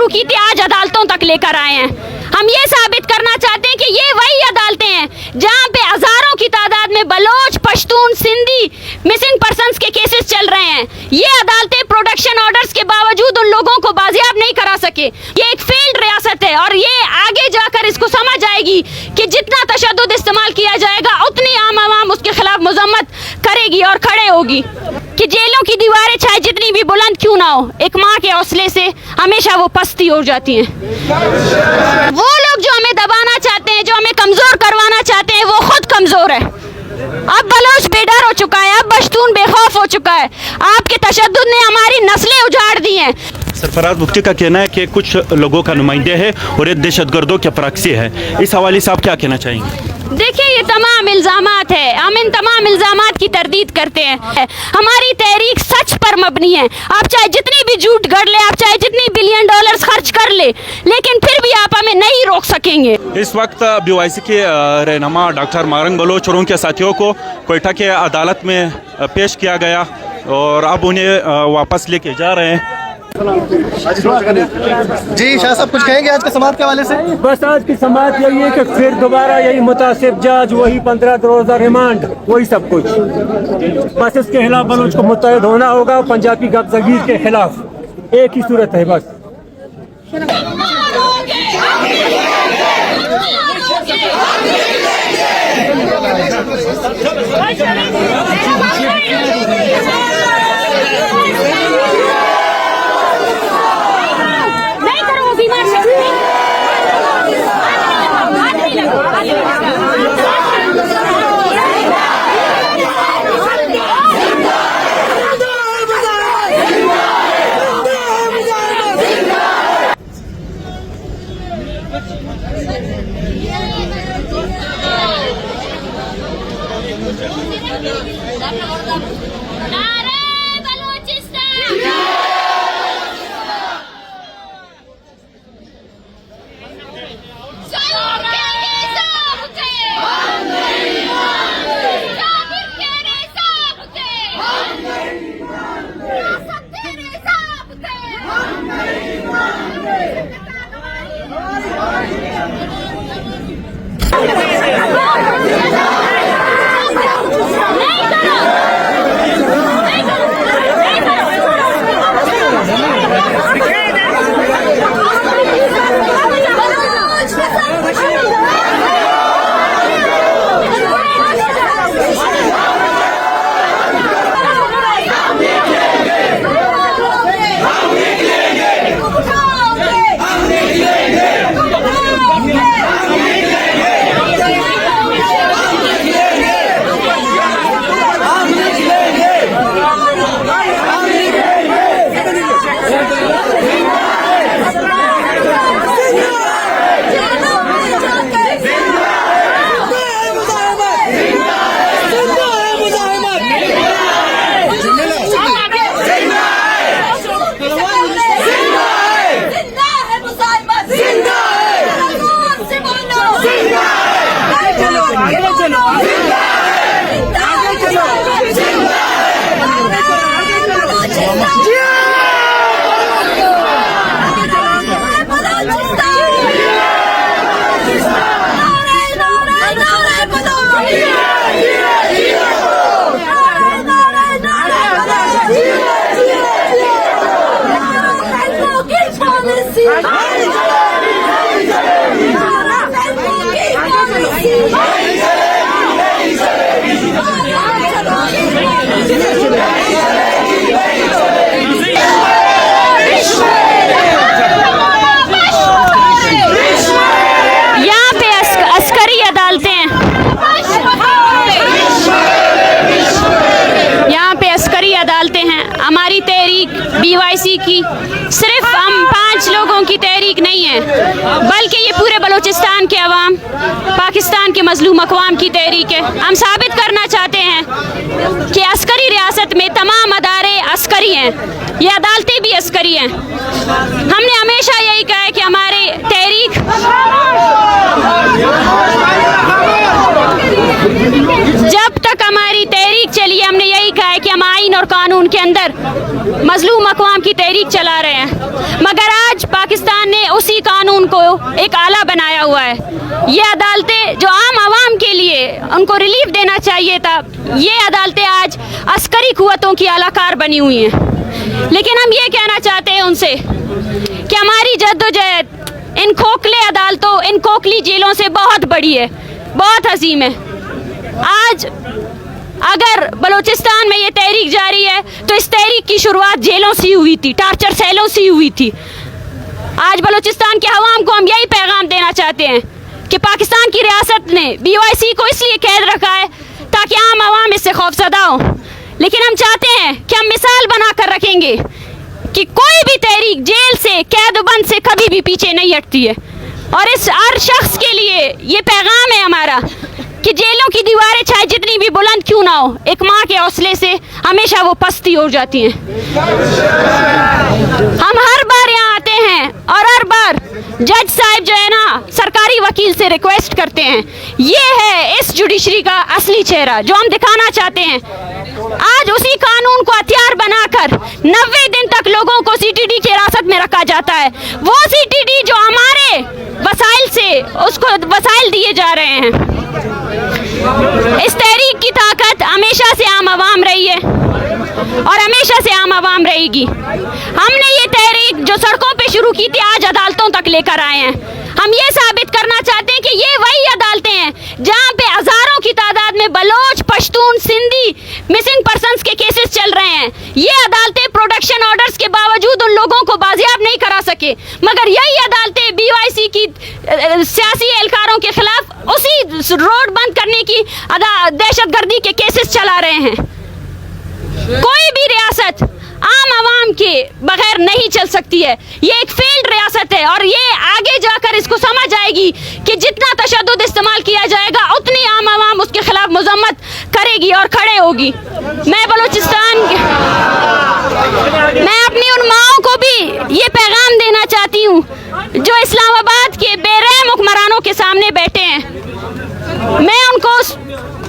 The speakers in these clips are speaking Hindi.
शुरू की थी आज अदालतों तक लेकर आए हैं। हम ये साबित करना चाहते हैं कि ये वही अदालतें हैं जहां पे हजारों की तादाद में बलोच, पश्तून, सिंधी मिसिंग पर्संस के केसेस चल रहे हैं। ये अदालतें प्रोटेक्शन ऑर्डर्स के बावजूद उन लोगों को बाजियाब नहीं करा सके। ये एक फेल्ड रियासत है और ये आगे जाकर इसको समझ आएगी कि जितना तशद्दुद इस्तेमाल किया जाएगा उतनी आम आवाम उसके खिलाफ मजम्मत करेगी और खड़े होगी। कि जेलों की दीवारें चाहे जितनी भी बुलंद क्यों ना हो, एक माँ के हौसले से हमेशा वो पस्ती हो जाती हैं। वो लोग जो हमें दबाना चाहते हैं, जो हमें कमजोर करवाना चाहते हैं, वो खुद कमजोर है। अब बलोच बेडर हो चुका है, अब पश्तून बेखौफ हो चुका है। आपके तशद्दुद ने हमारी नस्लें उजाड़ दी हैं। सरफराज मुफ्ती का कहना है कि कुछ लोगों का नुमाइंदे है और ये दहशतगर्दों के प्रॉक्सी है। इस हवाले से आप क्या कहना चाहेंगे? देखिए, ये तमाम इल्ज़ामात है, हम इन तमाम इल्ज़ामात की तरदीद करते हैं। हमारी तहरीक सच पर मबनी है। आप चाहे जितनी भी झूठ गढ़ ले, आप चाहे जितनी बिलियन डॉलर्स खर्च कर ले, लेकिन फिर भी आप हमें नहीं रोक सकेंगे। इस वक्त BYC के रहनुमा डॉक्टर मारंग बलोच और उनके साथियों को कोयटा के अदालत में पेश किया गया और अब उन्हें वापस लेके जा रहे हैं। जी शाह साहब, कुछ कहेंगे आज के समाअत के हवाले से? बस आज की समाअत यही है कि फिर दोबारा यही मुतासिब जज, वही 15 रोज़ा रिमांड, वही सब कुछ। बस इसके खिलाफ बलोच को मुत्तहिद होना होगा। पंजाबी गब्ज़गीर के खिलाफ एक ही सूरत है बस। हमारी तहरीक BYC की सिर्फ हम 5 लोगों की तहरीक नहीं है, बल्कि ये पूरे बलूचिस्तान के अवाम, पाकिस्तान के मजलूम अक़वाम की तहरीक है। हम साबित करना चाहते हैं कि अस्करी रियासत में तमाम अदारे अस्करी हैं, ये अदालतें भी अस्करी हैं। हमने हमेशा यही कहा है कि हमारे तहरीक जब तक हमारी तहरीक चली, हमने यही कहा है कि हमारे आइन और कानून के अंदर मजलूम अक़वाम की तहरीक चला रहे हैं, मगर आज पाकिस्तान ने उसी कानून को एक आला बनाया हुआ है। ये अदालतें जो आम आवाम के लिए उनको रिलीफ देना चाहिए था, ये अदालतें आज अस्करी कुव्वतों की आलाकार बनी हुई हैं। लेकिन हम ये कहना चाहते हैं उनसे कि हमारी जद्दोजहद इन खोखले अदालतों, इन खोखली जेलों से बहुत बड़ी है, बहुत अजीम है। आज अगर बलूचिस्तान में ये तहरीक जारी है तो इस तहरीक की शुरुआत जेलों से हुई थी, टार्चर सेलों से हुई थी। आज बलूचिस्तान के अवाम को हम यही पैगाम देना चाहते हैं कि पाकिस्तान की रियासत ने BOIC को इसलिए कैद रखा है ताकि आम आवाम इससे खौफजदा हो, लेकिन हम चाहते हैं कि हम मिसाल बना कर रखेंगे कि कोई भी तहरीक जेल से, कैदबंद से कभी भी पीछे नहीं हटती है। और इस हर शख्स के लिए ये पैगाम है हमारा कि जेलों की दीवारें चाहे जितनी भी बुलंद क्यों ना हो, एक माँ के हौसले से हमेशा वो पस्ती हो जाती हैं। हम हर बार यहाँ आते हैं और हर बार जज साहब जो है ना सरकारी वकील से रिक्वेस्ट करते हैं, ये है इस जुडिशरी का असली चेहरा जो हम दिखाना चाहते हैं। आज उसी कानून को हथियार बनाकर 90 दिन तक लोगों को CTD की हिरासत में रखा जाता है। वो CTD जो हमारे वसाइल से उसको वसाइल दिए जा रहे हैं। इस तहरीक की ताकत हमेशा से आम आवाम रही है और हमेशा से आम आवाम रहेगी। हमने ये तहरीक जो सड़कों पे शुरू की थी आज अदालतों तक लेकर आए हैं। हम ये साबित करना चाहते हैं कि ये वही अदालतें हैं जहाँ पे हजारों की तादाद में बलोच, पश्तून, सिंधी मिसिंग पर्सन्स के केसेस चल रहे हैं। ये अदालतें प्रोटेक्शन ऑर्डर्स के बावजूद उन लोगों को बाजियाब नहीं करा सके, मगर यही अदालतें BOIC की सियासी एहलकारों के खिलाफ उसी रोड बंद करने की दहशतगर्दी के केसेस चला रहे हैं। कोई भी रियासत आम आवाम के बगैर नहीं चल सकती है। ये एक फेल्ड रियासत है और ये आगे जाकर इसको समझ आएगी कि जितना तशद्दुद इस्तेमाल किया जाएगा उतनी आम आवाम उसके खिलाफ मजम्मत करेगी और खड़े होगी। मैं अपनी उन माओं को भी ये पैगाम देना चाहती हूँ जो इस्लामाबाद के बेरहम हुक्मरानों के सामने बैठे हैं। मैं उनको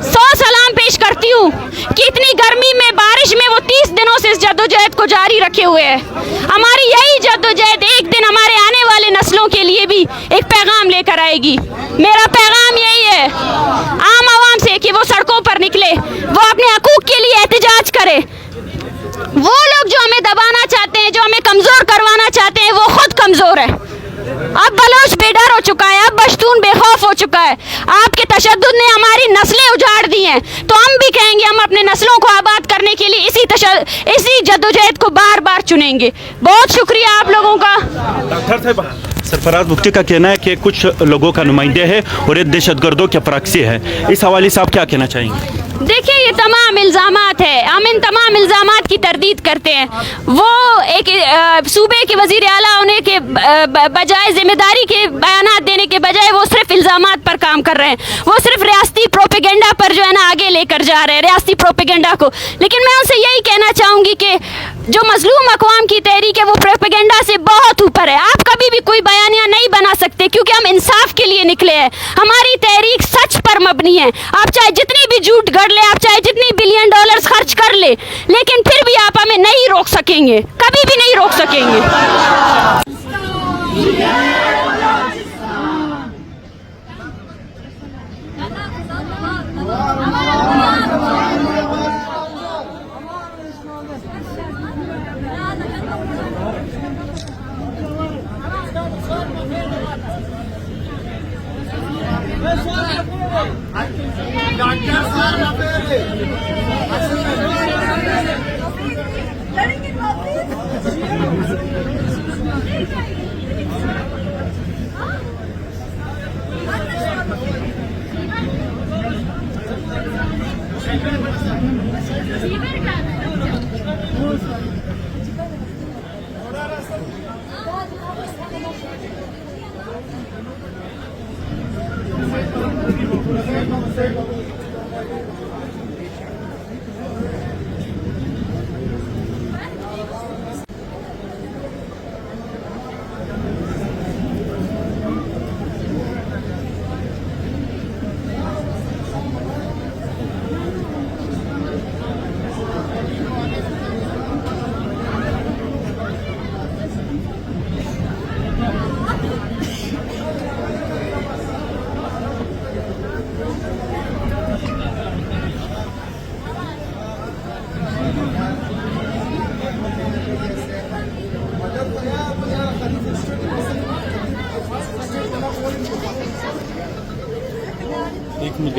100 सलाम पेश करती हूँ कि इतनी गर्मी में, बारिश में वो 30 दिनों से इस जद्दोजहद को जारी रखे हुए हैं। हमारी यही जद्दोजहद एक दिन हमारे आने वाले नस्लों के लिए भी एक पैगाम लेकर आएगी। मेरा पैगाम यही है आम आवाम से कि वो सड़कों पर निकले, वो अपने हकूक के लिए एहतजाज करे। वो लोग जो हमें दबाना चाहते हैं, जो हमें कमज़ोर करवाना चाहते हैं, वो खुद कमज़ोर है। अब बलोच बेडर हो चुका है, अब पश्तून बेखौफ हो चुका है। आपके तशद्दुद ने हमारी नस्लें उजाड़ दी हैं, तो हम भी कहेंगे हम अपने नस्लों को आबाद करने के लिए इसी जद्दोजहद को बार बार चुनेंगे। बहुत शुक्रिया आप लोगों का। डॉक्टर साहब, सरफराज मुफ्ती का कहना है कि कुछ लोगों का नुमाइंदे है और ये दहशतगर्दों के प्रॉक्सी है। इस हवाले से आप क्या कहना चाहेंगे? देखिए, ये तमाम इल्ज़ामात है, हम इन तमाम इल्ज़ामात की तरदीद करते हैं। वो एक सूबे के वज़ीर आला होने के बजाय, जिम्मेदारी के बयानात देने के बजाय वो सिर्फ इल्ज़ामात पर काम कर रहे हैं। वो सिर्फ रियासती प्रोपेगेंडा पर जो है ना आगे लेकर जा रहे हैं, रियासती प्रोपेगेंडा को। लेकिन मैं उनसे यही कहना चाहूँगी कि जो मजलूम अक़वाम की तहरीक है वो प्रोपेगेंडा से बहुत ऊपर है। आप कभी भी कोई बयानिया नहीं बना सकते क्योंकि हम इंसाफ के लिए निकले हैं। हमारी तहरीक सच पर मबनी है। आप चाहे जितनी भी झूठ गढ़ ले, आप चाहे जितनी बिलियन डॉलर्स खर्च कर ले, लेकिन फिर भी आप हमें नहीं रोक सकेंगे, कभी भी नहीं रोक सकेंगे। एक मिनट